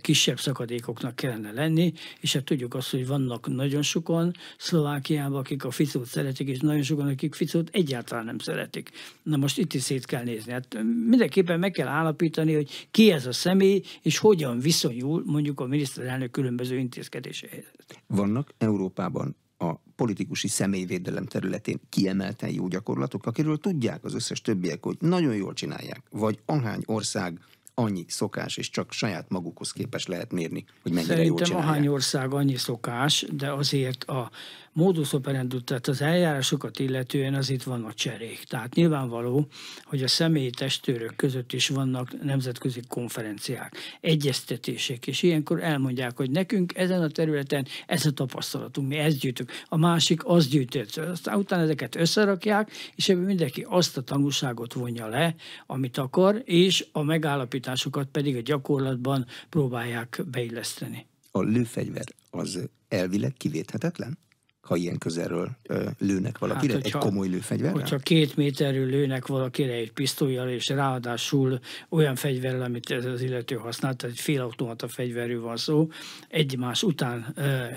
kisebb szakadékoknak kellene lenni, és hát tudjuk azt, hogy vannak nagyon sokan Szlovákiában, akik a Ficót szeretik, és nagyon sokan, akik Ficót egyáltalán nem szeretik. Na most itt is szét kell nézni. Hát mindenképpen meg kell állapítani, hogy ki ez a személy, és hogyan viszonyul mondjuk a miniszterelnök különböző intézkedéseihez. Vannak Európában a politikusi személyvédelem területén kiemelten jó gyakorlatok, akiről tudják az összes többiek, hogy nagyon jól csinálják, vagy ahány ország annyi szokás, és csak saját magukhoz képes lehet mérni, hogy mennyire jól csinálják. Szerintem ahány ország annyi szokás, de azért a modus operandi, tehát az eljárásokat illetően azért vannak cserék. Tehát nyilvánvaló, hogy a személyi testőrök között is vannak nemzetközi konferenciák, egyeztetések, és ilyenkor elmondják, hogy nekünk ezen a területen ez a tapasztalatunk, mi ezt gyűjtünk, a másik azt gyűjtött. Aztán utána ezeket összerakják, és ebből mindenki azt a tanulságot vonja le, amit akar, és a megállapításokat pedig a gyakorlatban próbálják beilleszteni. A lőfegyver az elvileg kivéthetetlen? Ha ilyen közelről lőnek valakire, hát, egy komoly lőfegyverrel? Hogyha 2 méterről lőnek valakire egy pisztollyal, és ráadásul olyan fegyverrel, amit az illető használt, tehát egy félautomata fegyverről van szó, egymás után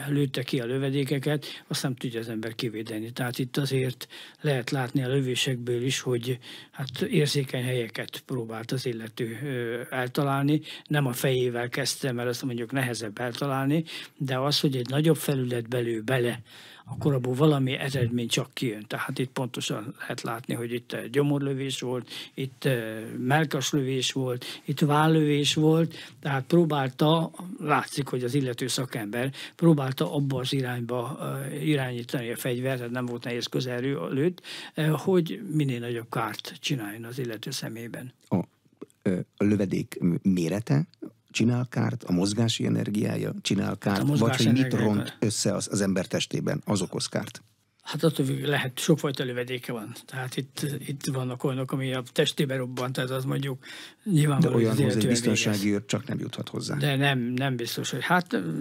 lőtte ki a lövedékeket, azt nem tudja az ember kivédeni. Tehát itt azért lehet látni a lövésekből is, hogy hát érzékeny helyeket próbált az illető eltalálni. Nem a fejével kezdte, mert azt mondjuk nehezebb eltalálni, de az, hogy egy nagyobb felületbe lő bele, akkor abból valami eredmény csak kijön. Tehát itt pontosan lehet látni, hogy itt gyomorlövés volt, itt mellkaslövés volt, itt vállövés volt, tehát próbálta, látszik, hogy az illető szakember próbálta abba az irányba irányítani a fegyvert, tehát nem volt nehéz közelről lőtt, hogy minél nagyobb kárt csináljon az illető szemében. A lövedék mérete csinál kárt, a mozgási energiája csinál kárt, vagy hogy mit ront össze az ember testében, az okoz kárt? Hát attól lehet, sokfajta lövedéke van. Tehát itt vannak olyanok, ami a testébe robbant, tehát az mondjuk nyilvánvaló. De olyanhoz egy biztonsági őr csak nem juthat hozzá. De nem biztos, hogy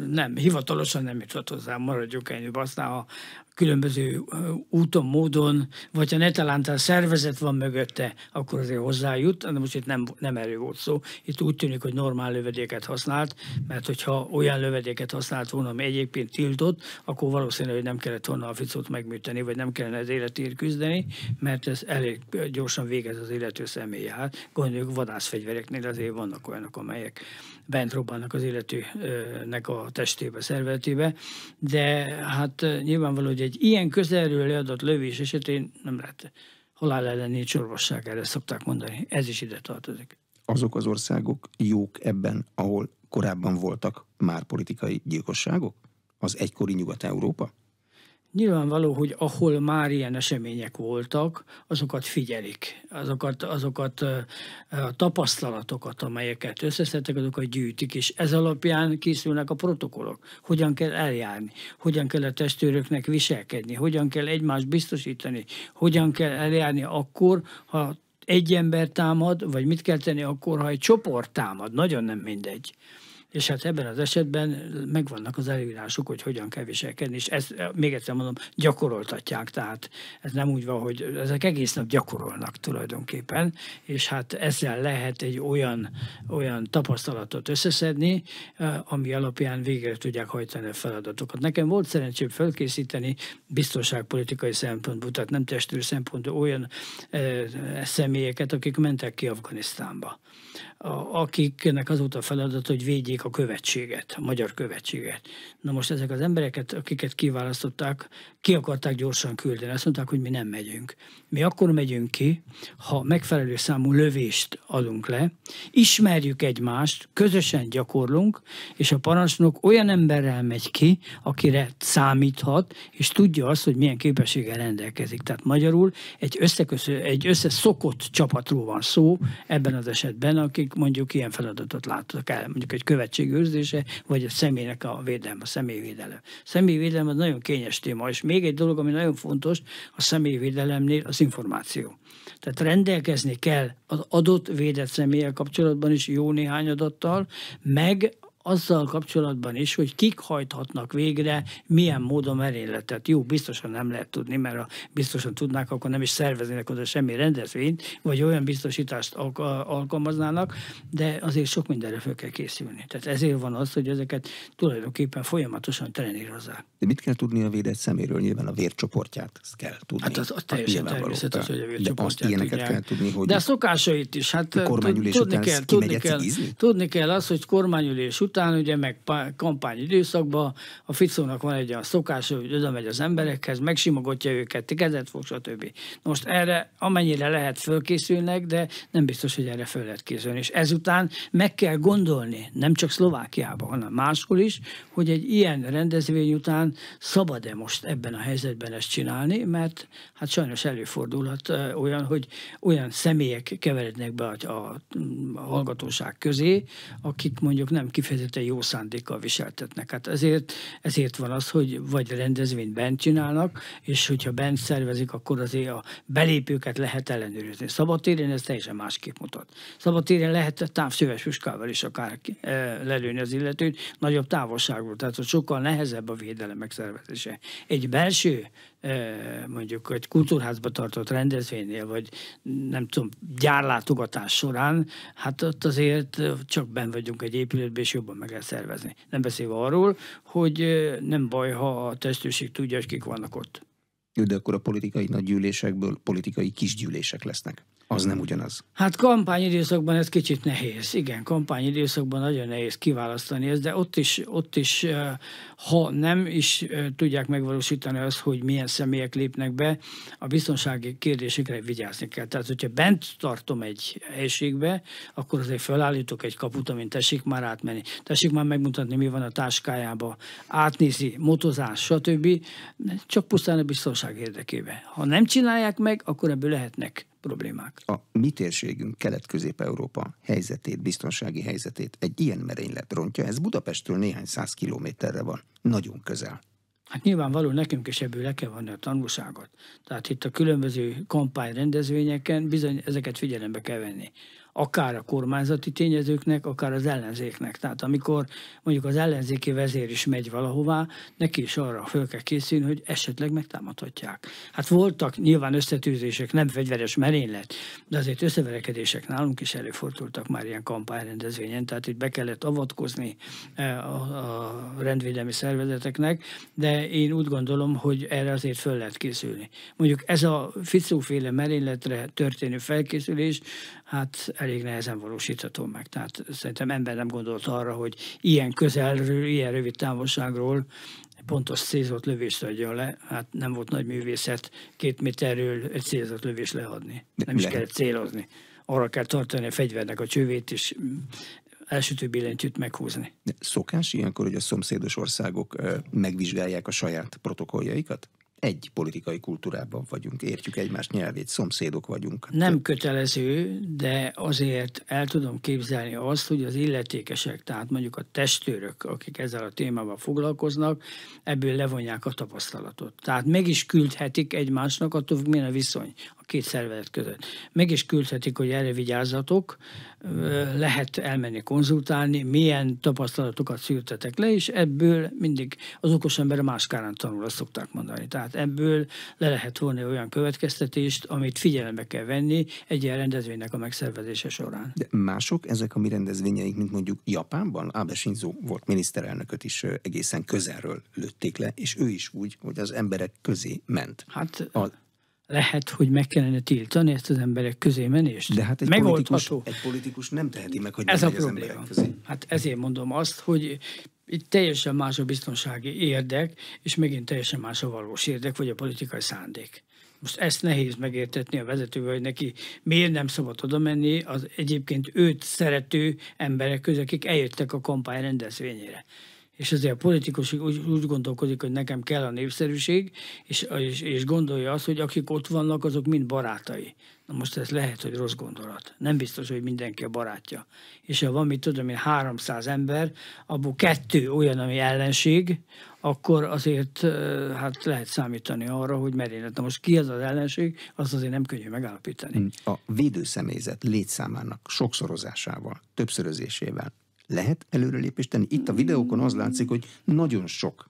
nem, hivatalosan nem juthat hozzá, maradjuk ennyi. Aztán a különböző úton, módon, vagy ha netalántán szervezet van mögötte, akkor azért hozzájut, de most itt nem erről volt szó. Itt úgy tűnik, hogy normál lövedéket használt, mert hogyha olyan lövedéket használt volna, ami egyébként tiltott, akkor valószínűleg nem kellett volna a Ficót megműteni, vagy nem kellene az életért küzdeni, mert ez elég gyorsan végez az illető személye. Hát gondoljuk, vadászfegyvereknél azért vannak olyanok, amelyek bent robbannak az illetőnek a testébe, szervezetébe, de hát nyilvánvaló, hogy egy ilyen közelről leadott lövés esetén nem lehet halál elleni csorvosság, erre szokták mondani. Ez is ide tartozik. Azok az országok jók ebben, ahol korábban voltak már politikai gyilkosságok? Az egykori Nyugat-Európa? Nyilvánvaló, hogy ahol már ilyen események voltak, azokat figyelik. Azokat a tapasztalatokat, amelyeket összeszedtek, azokat gyűjtik, és ez alapján készülnek a protokollok. Hogyan kell eljárni, hogyan kell a testőröknek viselkedni, hogyan kell egymást biztosítani, hogyan kell eljárni akkor, ha egy ember támad, vagy mit kell tenni akkor, ha egy csoport támad. Nagyon nem mindegy. És hát ebben az esetben megvannak az előírások, hogy hogyan kell viselkedni, és ezt még egyszer mondom, gyakoroltatják, tehát ez nem úgy van, hogy ezek egész nap gyakorolnak tulajdonképpen, és hát ezzel lehet egy olyan tapasztalatot összeszedni, ami alapján végre tudják hajtani a feladatokat. Nekem volt szerencsém felkészíteni biztonságpolitikai szempontból, tehát nem testőr szempontból olyan személyeket, akik mentek ki Afganisztánba, akiknek az volt a feladat, hogy védjék a követséget, a magyar követséget. Na most ezek az embereket, akiket kiválasztották, ki akarták gyorsan küldeni. Azt mondták, hogy mi nem megyünk. Mi akkor megyünk ki, ha megfelelő számú lövést adunk le, ismerjük egymást, közösen gyakorlunk, és a parancsnok olyan emberrel megy ki, akire számíthat, és tudja azt, hogy milyen képességgel rendelkezik. Tehát magyarul egy összeszokott csapatról van szó ebben az esetben, akik mondjuk ilyen feladatot láttak el, mondjuk egy követségőrzése, vagy a személynek a védelme, a személyvédelem. A személyvédelem az nagyon kényes téma, és még egy dolog, ami nagyon fontos a személyvédelemnél, az információ. Tehát rendelkezni kell az adott védett személlyel kapcsolatban is jó néhány adattal, meg azzal kapcsolatban is, hogy kik hajthatnak végre, milyen módon merényletet. Jó, biztosan nem lehet tudni, mert ha biztosan tudnák, akkor nem is szerveznének oda semmi rendezvényt, vagy olyan biztosítást alkalmaznának, de azért sok mindenre fel kell készülni. Tehát ezért van az, hogy ezeket tulajdonképpen folyamatosan trenírozzák. De mit kell tudni a védett szeméről? Nyilván a vércsoportját, ezt kell tudni. Hát az teljesen természetes, hogy a vércsoportját ilyeneket kell tudni, hogy... De a szokásait is, hát tudni kell az, hogy kormányülés után, ugye meg kampányidőszakban a Ficónak van egy olyan szokása, hogy oda megy az emberekhez, megsimogatja őket, kezet fog, stb. Most erre amennyire lehet fölkészülnek, de nem biztos, hogy erre föl lehet készülni. És ezután meg kell gondolni, nem csak Szlovákiában, hanem máshol is, hogy egy ilyen rendezvény után szabad-e most ebben a helyzetben ezt csinálni, mert hát sajnos előfordulhat olyan, hogy olyan személyek keverednek be a hallgatóság közé, akik mondjuk nem kifejezetten jó szándékkal viseltetnek. Hát ezért van az, hogy vagy rendezvényt bent csinálnak, és hogyha bent szervezik, akkor azért a belépőket lehet ellenőrizni. Szabadtéren ez teljesen másképp mutat. Szabadtéren lehet távcsöves puskával is akár lelőni az illetőt, nagyobb távolságról, tehát sokkal nehezebb a védelem megszervezése. Egy belső, mondjuk egy kultúrházba tartott rendezvénynél, vagy nem tudom, gyárlátogatás során, hát ott azért csak benn vagyunk egy épületben, és jobban meg lehet szervezni. Nem beszélve arról, hogy nem baj, ha a testőrség tudja, hogy kik vannak ott. De akkor a politikai nagygyűlésekből politikai kisgyűlések lesznek. Az nem ugyanaz. Hát kampányidőszakban ez kicsit nehéz. Igen, kampányidőszakban nagyon nehéz kiválasztani ezt, de ott is ha nem is tudják megvalósítani azt, hogy milyen személyek lépnek be, a biztonsági kérdésekre vigyázni kell. Tehát, hogyha bent tartom egy helységbe, akkor azért felállítok egy kaput, amin tessék már átmenni. Tessék már megmutatni, mi van a táskájába, átnézi, motozás, stb. Csak pusztán a biztonság érdekében. Ha nem csinálják meg, akkor ebből lehetnek problémák. A mi térségünk, Kelet-Közép-Európa helyzetét, biztonsági helyzetét egy ilyen merénylet rontja. Ez Budapesttől néhány 100 kilométerre van. Nagyon közel. Hát nyilvánvaló, nekünk is ebből le kell vonni a tanulságot. Tehát itt a különböző kampányrendezvényeken bizony ezeket figyelembe kell venni. Akár a kormányzati tényezőknek, akár az ellenzéknek. Tehát amikor mondjuk az ellenzéki vezér is megy valahová, neki is arra föl kell készülni, hogy esetleg megtámadhatják. Hát voltak nyilván összetűzések, nem fegyveres merénylet, de azért összeverekedések nálunk is előfordultak már ilyen kampányrendezvényen, tehát itt be kellett avatkozni a rendvédelmi szervezeteknek, de én úgy gondolom, hogy erre azért föl lehet készülni. Mondjuk ez a Ficó-féle merényletre történő felkészülés, hát elég nehezen valósítható meg. Tehát szerintem ember nem gondolt arra, hogy ilyen közelről, ilyen rövid távolságról pontos célzott lövést adjon le. Hát nem volt nagy művészet 2 méterről egy célzott lövést leadni. Nem is kellett célozni. Arra kell tartani a fegyvernek a csövét, és elsütő billentyűt meghúzni. De szokás ilyenkor, hogy a szomszédos országok megvizsgálják a saját protokolljaikat? Egy politikai kultúrában vagyunk, értjük egymás nyelvét, szomszédok vagyunk. Nem kötelező, de azért el tudom képzelni azt, hogy az illetékesek, tehát mondjuk a testőrök, akik ezzel a témával foglalkoznak, ebből levonják a tapasztalatot. Tehát meg is küldhetik egymásnak, attól milyen a viszony a két szervezet között. Meg is küldhetik, hogy erre vigyázzatok, lehet elmenni konzultálni, milyen tapasztalatokat szűrtetek le, és ebből mindig az okos ember a máskárán tanul, azt szokták mondani. Tehát ebből le lehet vonni olyan következtetést, amit figyelembe kell venni egy ilyen rendezvénynek a megszervezése során. De mások ezek a mi rendezvényeink, mint mondjuk Japánban? Abe Shinzo volt miniszterelnököt is egészen közelről lőtték le, és ő is úgy, hogy az emberek közé ment. Hát lehet, hogy meg kellene tiltani ezt az emberek közé menést. De hát egy politikus nem teheti meg, hogy ez nem megy az emberek közé. Hát ezért mondom azt, hogy itt teljesen más a biztonsági érdek, és megint teljesen más a valós érdek, vagy a politikai szándék. Most ezt nehéz megértetni a vezetővel, hogy neki miért nem szabad oda menni az egyébként őt szerető emberek közé, akik eljöttek a kampány rendezvényére. És azért a politikus úgy gondolkodik, hogy nekem kell a népszerűség, és gondolja azt, hogy akik ott vannak, azok mind barátai. Na most ez lehet, hogy rossz gondolat. Nem biztos, hogy mindenki a barátja. És ha van, mit tudom én, 300 ember, abból 2 olyan, ami ellenség, akkor azért hát lehet számítani arra, hogy merénylet. Na most ki az az ellenség, azt azért nem könnyű megállapítani. A védőszemélyzet létszámának sokszorozásával, többszörözésével Lehet előrelépést tenni? Itt a videókon az látszik, hogy nagyon sok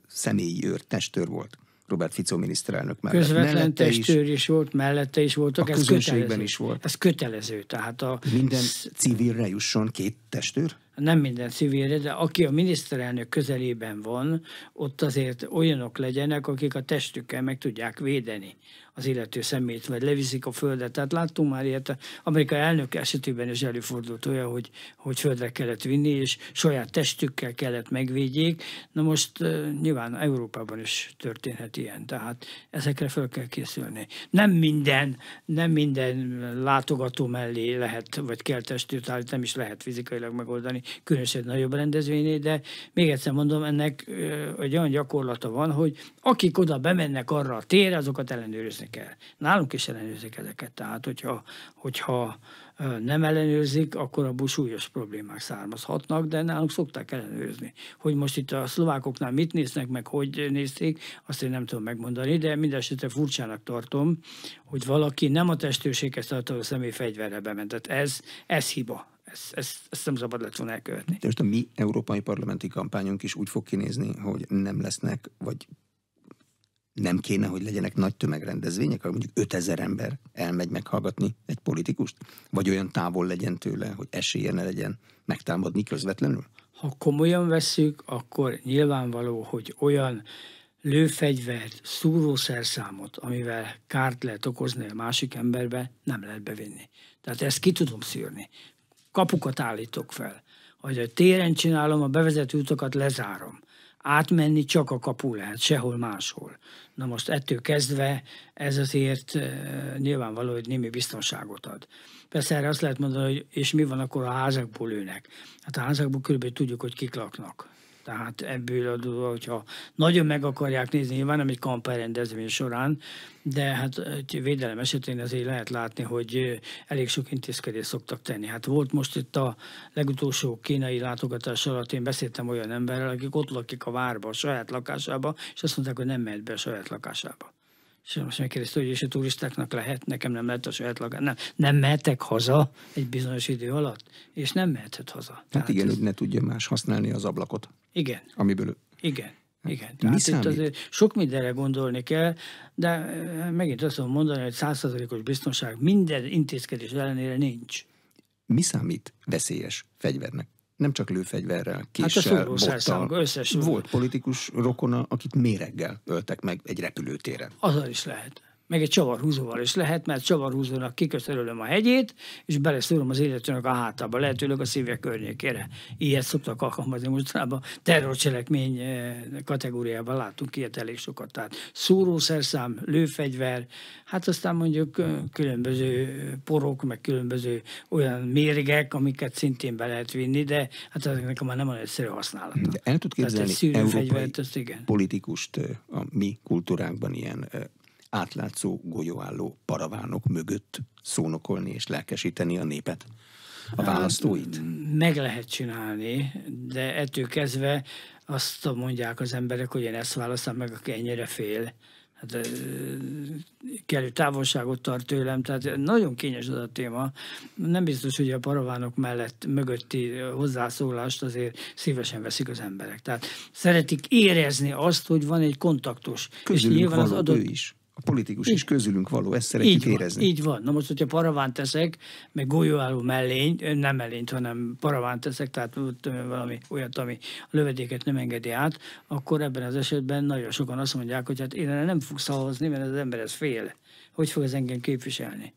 személyi testőr volt Robert Fico miniszterelnök mellett. Közvetlen testőr is volt, mellette is voltak. A közönségben is volt. Ez kötelező. Tehát minden civilre jusson 2 testőr? Nem minden civilre, de aki a miniszterelnök közelében van, ott azért olyanok legyenek, akik a testükkel meg tudják védeni az illető személyt, vagy leviszik a földet. Tehát láttunk már ilyet, Amerikai elnök esetében is előfordult olyan, hogy földre kellett vinni, és saját testükkel kellett megvédjék. Na most nyilván Európában is történhet ilyen, tehát ezekre fel kell készülni. Nem minden látogató mellé lehet, vagy kell testőrt állítani, nem is lehet fizikailag megoldani, különösen nagyobb rendezvényé, de még egyszer mondom, ennek egy olyan gyakorlata van, hogy akik oda bemennek arra a térre, azokat ellenőrizni kell. Nálunk is ellenőrzik ezeket, tehát hogyha nem ellenőrzik, akkor abból súlyos problémák származhatnak, de nálunk szokták ellenőrizni. Hogy most itt a szlovákoknál mit néznek meg, hogy nézték, azt én nem tudom megmondani, de mindesetre furcsának tartom, hogy valaki nem a testőrséghez tartozó személy fegyverrel bement. Tehát ez hiba. Ezt nem szabad lett volna elkövetni. De most a mi európai parlamenti kampányunk is úgy fog kinézni, hogy nem lesznek, vagy nem kéne, hogy legyenek nagy tömegrendezvények, ahol mondjuk 5000 ember elmegy meghallgatni egy politikust? Vagy olyan távol legyen tőle, hogy esélye ne legyen megtámadni közvetlenül? Ha komolyan vesszük, akkor nyilvánvaló, hogy olyan lőfegyvert, szúrószerszámot, amivel kárt lehet okozni a másik emberbe, nem lehet bevinni. Tehát ezt ki tudom szűrni. Kapukat állítok fel. Hogy a téren csinálom, a bevezető utakat lezárom. Átmenni csak a kapu lehet, sehol máshol. Na most ettől kezdve ez azért nyilvánvaló, hogy némi biztonságot ad. Persze erre azt lehet mondani, hogy és mi van akkor a házakból lőnek. Hát a házakból körülbelül tudjuk, hogy kik laknak. Tehát ebből adódva, hogyha nagyon meg akarják nézni, nyilván nem egy kampányrendezvény során, de hát egy védelem esetén azért lehet látni, hogy elég sok intézkedést szoktak tenni. Hát volt most itt a legutolsó kínai látogatás alatt, én beszéltem olyan emberrel, akik ott lakik a várba, a saját lakásába, és azt mondták, hogy nem mehet be a saját lakásába. És most megkérdezte, hogy és a turistáknak lehet, nekem nem lehet a saját lakás. Nem mehetek haza egy bizonyos idő alatt, és nem mehetett haza. Hát tehát igen, hogy ne tudja más használni az ablakot. Igen. Amiből... Igen. Tehát itt azért sok mindenre gondolni kell, de megint azt mondom mondani, hogy 100%-os biztonság minden intézkedés ellenére nincs. Mi számít veszélyes fegyvernek? Nem csak lőfegyverrel, késsel, bottal. Volt politikus rokona, akit méreggel öltek meg egy repülőtéren. Azzal is lehet. Meg egy csavarhúzóval is lehet, mert csavarhúzónak kiköszörülöm a hegyét, és beleszúrom az illetőnek a hátába, lehetőleg a szíve környékére. Ilyet szoktak alkalmazni mostanában. Terrorcselekmény kategóriában látunk ilyet elég sokat. Tehát szúrószerszám, lőfegyver, hát aztán mondjuk különböző porok, meg különböző olyan mérgek, amiket szintén be lehet vinni, de hát ezeknek már nem olyan egyszerű használata. De el tud képzelni európai politikust a mi kultúránkban ilyen átlátszó, golyóálló paravánok mögött szónokolni és lelkesíteni a népet, a választóit? Meg lehet csinálni, de ettől kezdve azt mondják az emberek, hogy én ezt választom meg, aki ennyire fél. Hát, kellő távolságot tart tőlem, tehát nagyon kényes az a téma. Nem biztos, hogy a paravánok mögötti hozzászólást azért szívesen veszik az emberek. Tehát szeretik érezni azt, hogy van egy kontaktus. Közülünk és nyilván való az adott... ő is. A politikus is közülünk való, ezt szeretjük érezni. Így van. Na most, hogyha paravánt teszek, meg golyóálló mellény, nem mellényt, hanem paravánt teszek, tehát valami olyat, ami a lövedéket nem engedi át, akkor ebben az esetben nagyon sokan azt mondják, hogy hát én nem fogok szavazni, mert az ember ez fél. Hogy fog ez engem képviselni?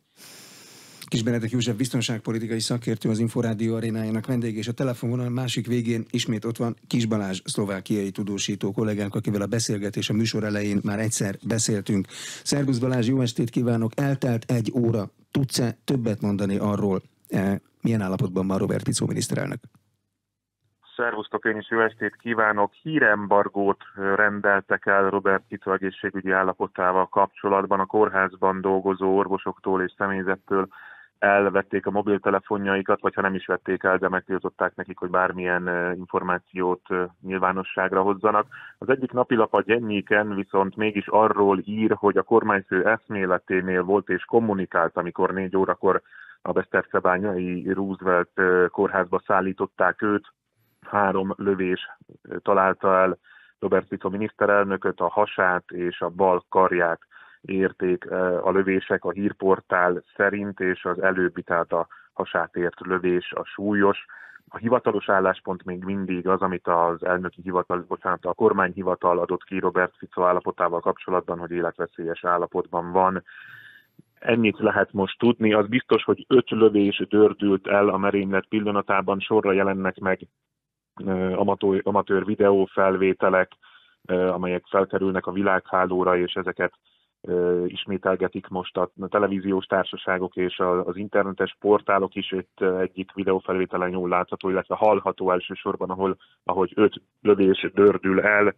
Kis Benedek József biztonságpolitikai szakértő, az Inforádió arénájának vendég, és a telefonvonal másik végén ismét ott van Kiss Balázs, szlovákiai tudósító kollégánk, akivel a beszélgetés a műsor elején már egyszer beszéltünk. Szervusz Balázs, jó estét kívánok! Eltelt 1 óra. Tudsz-e többet mondani arról, milyen állapotban van Robert Fico miniszterelnök? Szervusztok, én is jó estét kívánok! Hírembargót rendeltek el Robert Fico egészségügyi állapotával kapcsolatban. A kórházban dolgozó orvosoktól és személyzettől elvették a mobiltelefonjaikat, vagy ha nem is vették el, de megtiltották nekik, hogy bármilyen információt nyilvánosságra hozzanak. Az egyik napilap a Gyennyéken viszont mégis arról ír, hogy a kormányfő eszméleténél volt és kommunikált, amikor 4 órakor a Besztercebányai Roosevelt kórházba szállították őt. 3 lövés találta el Robert Fico miniszterelnököt, a hasát és a bal karját érték a lövések a hírportál szerint, és az előbbi, tehát a hasát ért lövés a súlyos. A hivatalos álláspont még mindig az, amit az a kormányhivatal adott ki Robert Fico állapotával kapcsolatban, hogy életveszélyes állapotban van. Ennyit lehet most tudni. Az biztos, hogy 5 lövés dördült el a merénylet pillanatában, sorra jelennek meg amatőr videófelvételek, amelyek felkerülnek a világhálóra, és ezeket ismételgetik most a televíziós társaságok és az internetes portálok is. Itt egyik videófelvételen jól látható, illetve hallható elsősorban, ahogy 5 lövés dördül el.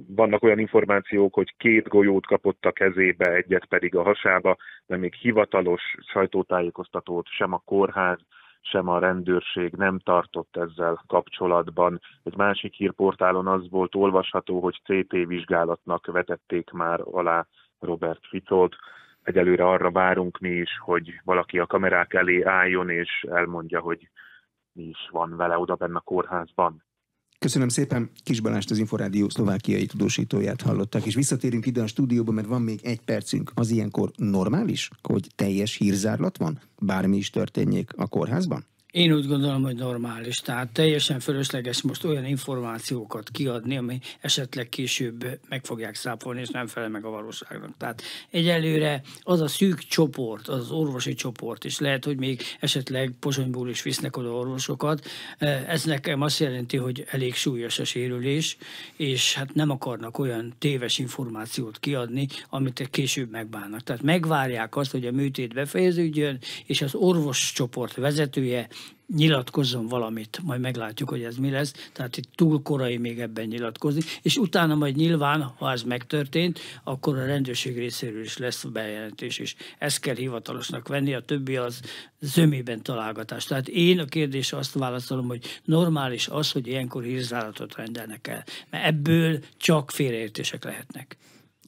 Vannak olyan információk, hogy 2 golyót kapott a kezébe, egyet pedig a hasába, de még hivatalos sajtótájékoztatót sem a kórház, sem a rendőrség nem tartott ezzel kapcsolatban. Egy másik hírportálon az volt olvasható, hogy CT vizsgálatnak vetették már alá Robert Ficót. Egyelőre arra várunk mi is, hogy valaki a kamerák elé álljon és elmondja, hogy mi is van vele oda benne a kórházban. Köszönöm szépen, Kis Balást, az Inforádió szlovákiai tudósítóját hallották, és visszatérünk ide a stúdióba, mert van még 1 percünk. Az ilyenkor normális, hogy teljes hírzárlat van? Bármi is történjék a kórházban? Én úgy gondolom, hogy normális, tehát teljesen fölösleges most olyan információkat kiadni, ami esetleg később meg fogják szápolni, és nem felel meg a valóságnak. Tehát egyelőre az a szűk csoport, az orvosi csoport, és lehet, hogy még esetleg Pozsonyból is visznek oda orvosokat, ez nekem azt jelenti, hogy elég súlyos a sérülés, és hát nem akarnak olyan téves információt kiadni, amit később megbánnak. Tehát megvárják azt, hogy a műtét befejeződjön, és az orvoscsoport vezetője nyilatkozzon valamit, majd meglátjuk, hogy ez mi lesz, tehát itt túl korai még ebben nyilatkozni, és utána majd nyilván, ha ez megtörtént, akkor a rendőrség részéről is lesz bejelentés, és ezt kell hivatalosnak venni, a többi az zömében találgatás. Tehát én a kérdésre azt válaszolom, hogy normális az, hogy ilyenkor hírzáratot rendelnek el, mert ebből csak félreértések lehetnek.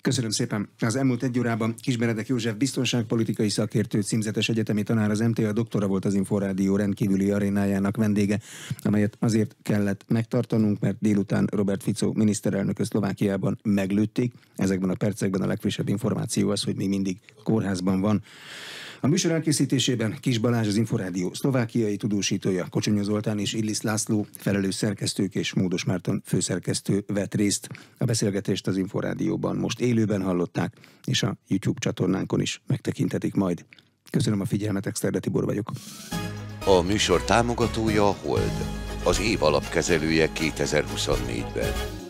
Köszönöm szépen. Az elmúlt 1 órában Kisbenedek József biztonságpolitikai szakértő, címzetes egyetemi tanár, az MTA doktora volt az Inforádió rendkívüli arénájának vendége, amelyet azért kellett megtartanunk, mert délután Robert Fico miniszterelnök Szlovákiában meglőtték. Ezekben a percekben a legfrissebb információ az, hogy még mindig kórházban van. A műsor elkészítésében Kis Balázs, az Inforádió szlovákiai tudósítója, Kocsonya Zoltán és Illis László, felelős szerkesztők, és Módos Márton főszerkesztő vett részt. A beszélgetést az Inforádióban most élőben hallották, és a YouTube csatornánkon is megtekinthetik majd. Köszönöm a figyelmet, Exterde Tibor vagyok. A műsor támogatója a Hold, az év alapkezelője 2024-ben.